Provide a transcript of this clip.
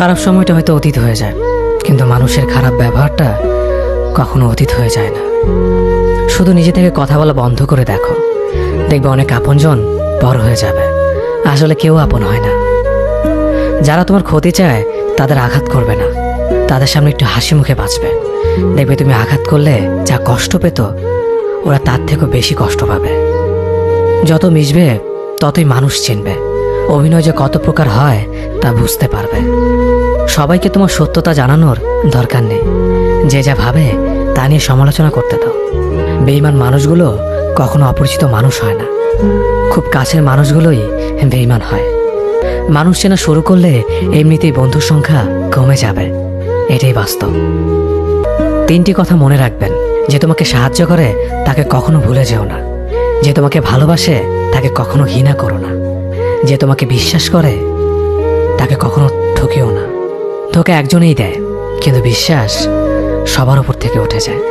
খারাপ সময়টা হয়তো অতীত হয়ে যায়, কিন্তু মানুষের খারাপ ব্যবহারটা কখনো অতীত হয়ে যায় না। শুধু নিজে থেকে কথা বলা বন্ধ করে দেখো, দেখবে অনেক আপনজন বড় হয়ে যাবে। আসলে কেউ আপন হয় না। যারা তোমার ক্ষতি চায় তাদের আঘাত করবে না, তাদের সামনে একটু হাসি মুখে বাঁচবে। দেখবে তুমি আঘাত করলে যা কষ্ট পেত, ওরা তার থেকেও বেশি কষ্ট পাবে। যত মিশবে ততই মানুষ চিনবে, অভিনয় যে কত প্রকার হয় তা বুঝতে পারবে। সবাইকে তোমার সত্যতা জানানোর দরকার নেই, যে যা ভাবে তা নিয়ে সমালোচনা করতে দাও। বেঈমান মানুষগুলো কখনো অপরিচিত মানুষ হয় না, খুব কাছের মানুষগুলোই বেঈমান হয়। মানুষ চেনা শুরু করলে এমনিতেই বন্ধুর সংখ্যা কমে যাবে, এটাই বাস্তব। 3টি কথা মনে রাখবেন: যে তোমাকে সাহায্য করে তাকে কখনো ভুলে যেও না, যে তোমাকে ভালোবাসে তাকে কখনো ঘৃণা করো না, যে তোমাকে বিশ্বাস করে তাকে কখনো ঠকিও না। ধোঁকা একজনেই দেয়, কিন্তু বিশ্বাস সবার উপর থেকে উঠে যায়।